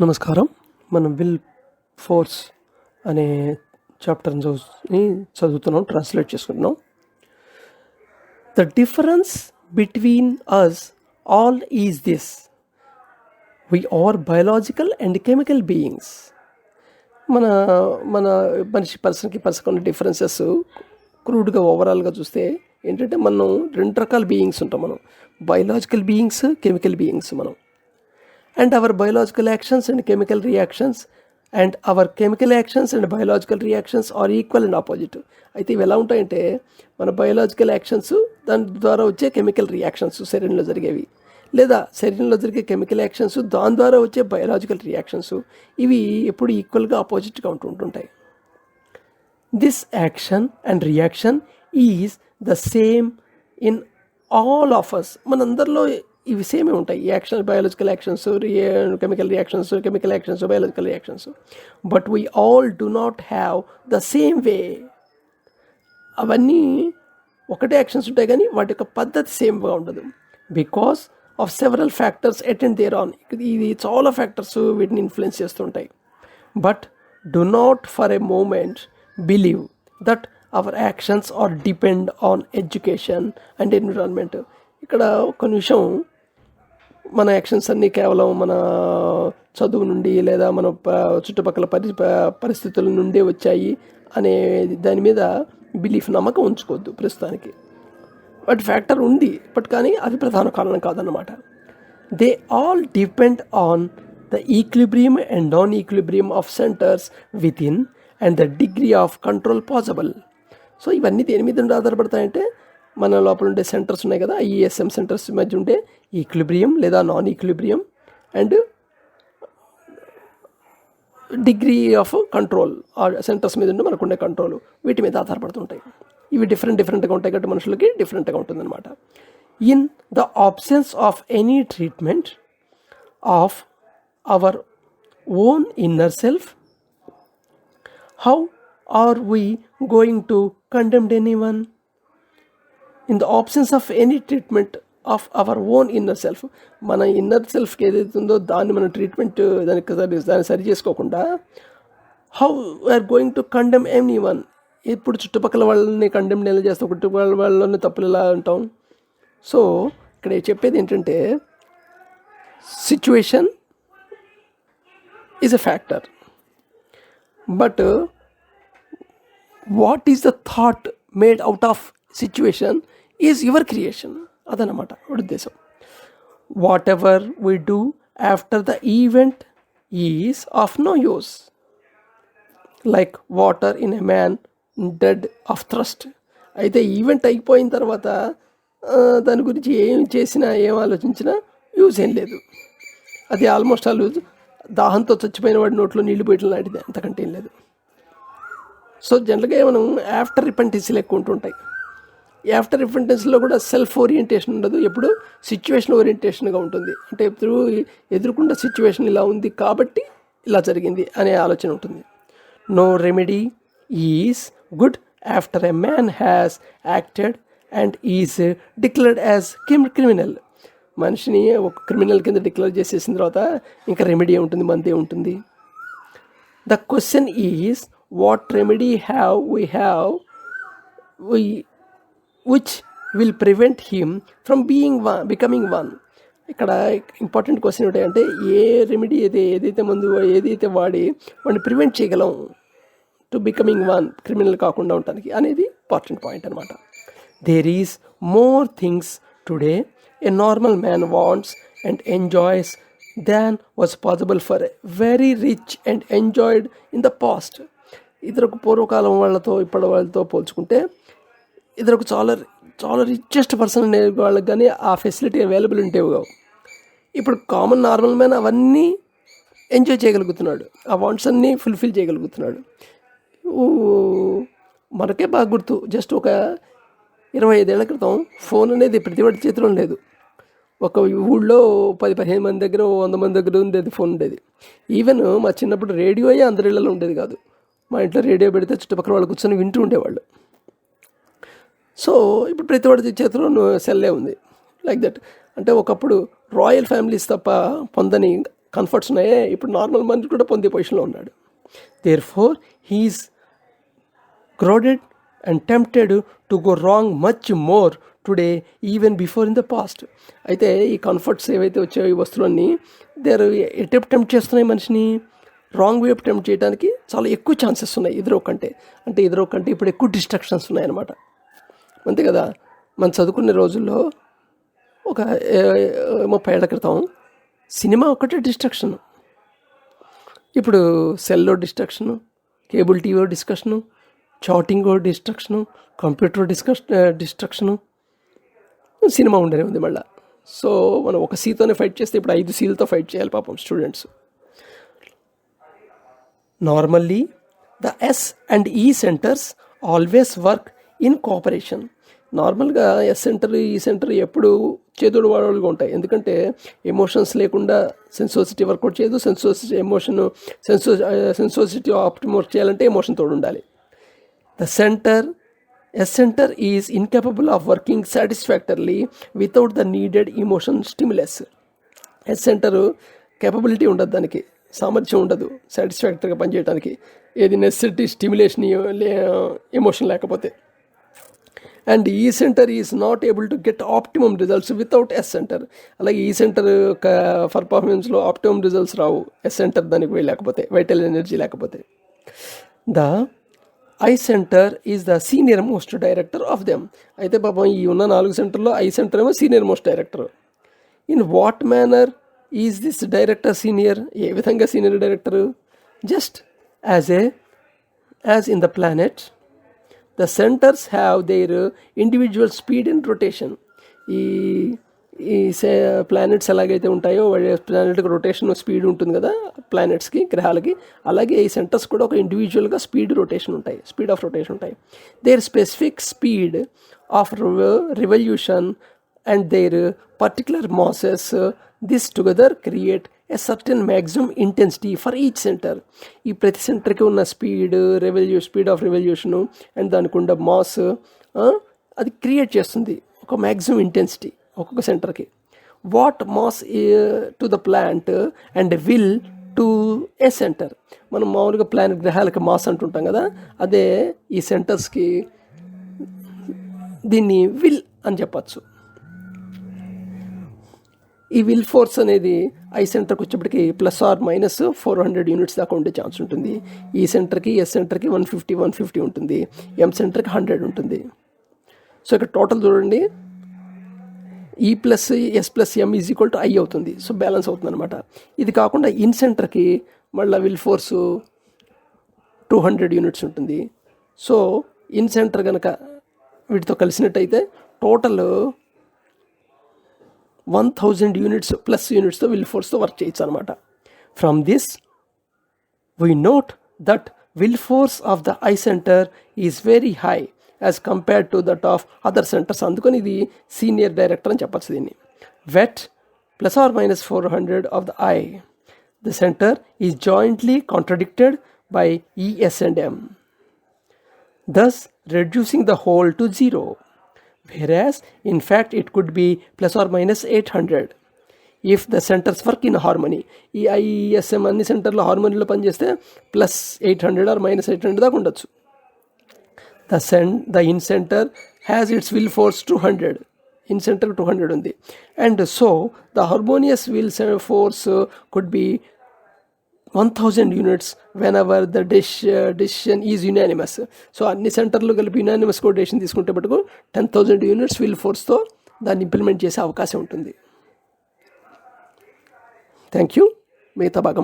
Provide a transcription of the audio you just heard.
నమస్కారం. మనం will force అనే చాప్టర్ని చదువుతున్నాం, ట్రాన్స్లేట్ చేసుకుంటున్నాం. The difference between us all is this: we are biological and chemical beings. మన మన మనిషి పర్సన్కి ఉన్న డిఫరెన్సెస్ క్రూడ్గా ఓవరాల్గా చూస్తే ఏంటంటే, మనం రెండు రకాల బీయింగ్స్ ఉంటాం. మనం బయలాజికల్ బీయింగ్స్, కెమికల్ బీయింగ్స్ మనం. And our biological actions and chemical reactions and our chemical actions and biological reactions are equal and opposite. అయితే ఇవి ఎలా ఉంటాయంటే, మన బయోలాజికల్ యాక్షన్స్ దాని ద్వారా వచ్చే కెమికల్ రియాక్షన్స్ శరీరంలో జరిగేవి, లేదా శరీరంలో జరిగే కెమికల్ యాక్షన్స్ దాని ద్వారా వచ్చే బయోలాజికల్ రియాక్షన్స్, ఇవి ఎప్పుడు ఈక్వల్గా ఆపోజిట్గా ఉంటుంటాయి. This action and reaction is the same in all of us. మనందరిలో ఇవి సేమే ఉంటాయి. Action, biological actions, chemical reactions, biological reactions. But we all do not have the same way. అవన్నీ ఒకటే యాక్షన్స్ ఉంటాయి, కానీ వాటి యొక్క పద్ధతి సేమ్గా ఉండదు. Because of several factors attend there on. ఇది చాలా ఫ్యాక్టర్స్ వీటిని ఇన్ఫ్లుయెన్స్ చేస్తుంటాయి. But do not for a moment believe that our actions are depend on education and environment. ఇక్కడ ఒక నిమిషం, మన యాక్షన్స్ అన్నీ కేవలం మన చదువు నుండి లేదా మన చుట్టుపక్కల పరిస్థితుల నుండే వచ్చాయి అనే దాని మీద బిలీఫ్, నమ్మకం ఉంచుకోవద్దు ప్రస్తుతానికి. బట్ ఫ్యాక్టర్ ఉంది, బట్ కానీ అది ప్రధాన కారణం కాదన్నమాట. They all depend on the equilibrium and non equilibrium of centres with in and the degree of control possible. So ఇవన్నీ దేని మీద ఆధారపడతాయంటే, మన లోపల ఉండే సెంటర్స్ ఉన్నాయి కదా, ఈఎస్ఎం సెంటర్స్ మధ్య ఉండే ఈక్విలిబ్రియం లేదా non equilibrium and degree of control, ఆ సెంటర్స్ మీద ఉండే మనకుండే కంట్రోల్, వీటి మీద ఆధారపడుతుంటాయి. ఇవి డిఫరెంట్గా ఉంటాయి కాబట్టి మనుషులకి డిఫరెంట్గా ఉంటుందన్నమాట. In the absence of any treatment of our own inner self, how are we going to condemn anyone? In the absence of any treatment of our own inner self, మన ఇన్నర్ సెల్ఫ్కి ఏదైతే ఉందో దాన్ని మనం ట్రీట్మెంట్ దాన్ని సరి చేసుకోకుండా, how we are going to condemn any one. ఇప్పుడు చుట్టుపక్కల వాళ్ళని కండెమ్ ఎలా చేస్తాం, చుట్టుపక్కల వాళ్ళని తప్పులు ఎలా అంటాం? సో ఇక్కడ చెప్పేది ఏంటంటే, situation is a factor, but what is the thought made out of situation is your creation. అదనమాట ఉద్దేశం. Whatever we do after the event is of no use, like water in a man dead of thirst. అయితే event అయిపోయిన తర్వాత దాని గురించి ఏం చేసినా, ఏం ఆలోచించినా యూజ్ ఏం లేదు. అది ఆల్మోస్ట్ ఆల్ దాహంతో చచ్చిపోయిన వాడి నోట్లో నీళ్లు పోయటం లాంటిది, అంతకంటే ఏం లేదు. సో జనరల్గా మనం ఆఫ్టర్ రిపెంటెన్సీలు ఎక్కువ ఉంటుంటాయి. ఆఫ్టర్ రిపెంటెన్స్లో కూడా సెల్ఫ్ ఓరియంటేషన్ ఉండదు, ఎప్పుడు సిచ్యువేషన్ ఓరియంటేషన్గా ఉంటుంది. అంటే ఎప్పుడు ఎదుర్కొన్న సిచ్యువేషన్ ఇలా ఉంది కాబట్టి ఇలా జరిగింది అనే ఆలోచన ఉంటుంది. No remedy is good after a man has acted and is declared as criminal. మనిషిని ఒక క్రిమినల్ కింద డిక్లేర్ చేసేసిన తర్వాత ఇంకా రెమెడీ ఉంటుంది, మందే ఉంటుంది. The question is what remedy which will prevent him from becoming one. ఇక్కడ ఇంపార్టెంట్ క్వశ్చన్ ఏంటంటే, ఏ రెమెడీ ఏదైతే మందు ఏదైతే వాడి వాడిని ప్రివెంట్ చేయగలం టు బికమింగ్ వన్, క్రిమినల్ కాకుండా ఉండడానికి అనేది ఇంపార్టెంట్ పాయింట్ అనమాట. There is more things today a normal man wants and enjoys than was possible for very rich and enjoyed in the past. ఇతరుకు పూర్వకాలం వాళ్ళతో ఇప్పటి వాళ్ళతో పోల్చుకుంటే ఇతరుకు చాలా రిచెస్ట్ పర్సన్ అనే వాళ్ళకి కానీ ఆ ఫెసిలిటీ అవైలబుల్ ఉండేవి కావు. ఇప్పుడు కామన్ నార్మల్ మ్యాన్ అవన్నీ ఎంజాయ్ చేయగలుగుతున్నాడు, ఆ వాంట్స్ అన్నీ ఫుల్ఫిల్ చేయగలుగుతున్నాడు. మనకే బాగా గుర్తు, జస్ట్ ఒక 25 ఏళ్ల క్రితం ఫోన్ అనేది ప్రతి వాడి చేతిలో లేదు. ఒక ఊళ్ళో 10-15 మంది దగ్గర, 100 మంది దగ్గర ఉండేది ఫోన్ ఉండేది. ఈవెన్ మా చిన్నప్పుడు రేడియోయే అందరి ఇళ్లలో ఉండేది కాదు. మా ఇంట్లో రేడియో పెడితే చుట్టుపక్కల వాళ్ళు కూర్చొని వింటూ ఉండేవాళ్ళు. సో ఇప్పుడు ప్రతి వాడి చేతిలో సెల్లే ఉంది, లైక్ దట్. అంటే ఒకప్పుడు రాయల్ ఫ్యామిలీస్ తప్ప పొందని కంఫర్ట్స్ ఉన్నాయే, ఇప్పుడు నార్మల్ మనిషి కూడా పొందే పొజిషన్లో ఉన్నాడు. Therefore he is crowded and tempted to go wrong much more today even before in the past. అయితే ఈ కంఫర్ట్స్ ఏవైతే వచ్చాయో ఈ వస్తువులన్నీ టెంప్ట్ చేస్తున్నాయి మనిషిని రాంగ్ వైపు టెంప్ట్ చేయడానికి చాలా ఎక్కువ ఛాన్సెస్ ఉన్నాయి ఎదురో కంటే. ఇప్పుడు ఎక్కువ డిస్ట్రాక్షన్స్ ఉన్నాయన్నమాట. అంతే కదా, మనం చదువుకునే రోజుల్లో ఒక 30 ఏళ్ల క్రితం సినిమా ఒకటే డిస్ట్రాక్షన్, ఇప్పుడు సెల్లో distraction, cable TV discussion, chatting distraction, computer distraction, cinema ఉండనే ఉంది మళ్ళీ. సో మనం ఒక సీతోనే ఫైట్ చేస్తే ఇప్పుడు 5 సీలతో ఫైట్ చేయాలి పాపం students. Normally the S and E centers always work in cooperation. నార్మల్గా ఎస్ సెంటర్ ఈ సెంటర్ ఎప్పుడు చేదోడు వాడోడుగా ఉంటాయి, ఎందుకంటే ఎమోషన్స్ లేకుండా సెన్సోసిటీ వర్కౌట్ చేయదు. సెన్సోసిటీ ఆప్టిమం వర్క్ చేయాలంటే ఎమోషన్ తోడు ఉండాలి. The S center is incapable of working satisfactorily without the needed emotion stimulus. S center capability ఉండదు, దానికి సామర్థ్యం ఉండదు సాటిస్ఫాక్టరీగా పనిచేయడానికి, ఏది నెసెసిటీ స్టిమ్యులేషన్ ఎమోషన్ లేకపోతే. అండ్ ఈ center is not able to get optimum results without S center. అలాగే ఈ సెంటర్ యొక్క పర్ఫార్మెన్స్లో ఆప్టిమమ్ రిజల్ట్స్ రావు ఎస్ సెంటర్ దానికి లేకపోతే, వైటల్ ఎనర్జీ లేకపోతే. The I center is the senior most director of them. అయితే పాపం ఈ ఉన్న 4 సెంటర్లో ఐ సెంటర్ ఏమో senior most director. In what manner is this director senior? ఏ విధంగా senior director? Just as in the planet the centers have their individual speed and rotation. ఈ planets ఎలాగైతే ఉంటాయో ప్లానెట్కి రొటేషన్ స్పీడ్ ఉంటుంది కదా ప్లానెట్స్కి, గ్రహాలకి, అలాగే ఈ సెంటర్స్ కూడా ఒక ఇండివిజువల్గా స్పీడ్ ఆఫ్ రొటేషన్ ఉంటాయి. Their specific speed of revolution and their particular masses this together create a certain maximum intensity for each center. ఈ ప్రతి సెంటర్కి ఉన్న స్పీడ్ ఆఫ్ రివల్యూషను అండ్ దానికి ఉన్న మాస్ అది క్రియేట్ చేస్తుంది ఒక మ్యాక్సిమం ఇంటెన్సిటీ ఒక్కొక్క సెంటర్కి. What mass to the plant and will to A centre. మనం మామూలుగా ప్లానెట్ గ్రహాలకి మాస్ అంటుంటాం కదా, అదే ఈ సెంటర్స్కి దీన్ని విల్ అని చెప్పచ్చు. ఈ విల్ ఫోర్స్ అనేది ఐ సెంటర్కి వచ్చేప్పటికి +or- 400 యూనిట్స్ దాకా ఉండే ఛాన్స్ ఉంటుంది. ఈ సెంటర్కి ఎస్ సెంటర్కి 150 ఉంటుంది, ఎం సెంటర్కి 100 ఉంటుంది. సో ఇక్కడ టోటల్ చూడండి, E plus S plus M is equal to I అవుతుంది. సో బ్యాలెన్స్ అవుతుంది అనమాట. ఇది కాకుండా ఇన్ సెంటర్కి మళ్ళీ విల్ ఫోర్స్ 200 యూనిట్స్ ఉంటుంది. సో ఇన్ సెంటర్ కనుక వీటితో కలిసినట్టయితే టోటల్ 1000 యూనిట్స్ ప్లస్ యూనిట్స్తో విల్ ఫోర్స్తో వర్క్ చేయొచ్చు అనమాట. From this we note that will force of the I center is very high as compared to that of other centers. అందుకని ఇది సీనియర్ డైరెక్టర్ అని చెప్పచ్చు దీన్ని. Weight +or- 400 of the I. The center is jointly contradicted by ES and M, thus reducing the whole to 0. Whereas in fact it could be +or- 800 if the centers work in harmony. ఈ IESM అన్ని సెంటర్లో హార్మోనీలో పనిచేస్తే +800 or -800 దాకా ఉండొచ్చు. The in center has its will force 200. In center 200 ఉంది. And so the harmonious will force could be 1000 units whenever the decision is unanimous. So అన్ని సెంటర్లు కలిపి యునానిమస్ డెసిషన్ తీసుకుంటే మటుకు 10,000 యూనిట్స్ విల్ ఫోర్స్తో దాన్ని ఇంప్లిమెంట్ చేసే అవకాశం ఉంటుంది. Thank you. మిగతా భాగం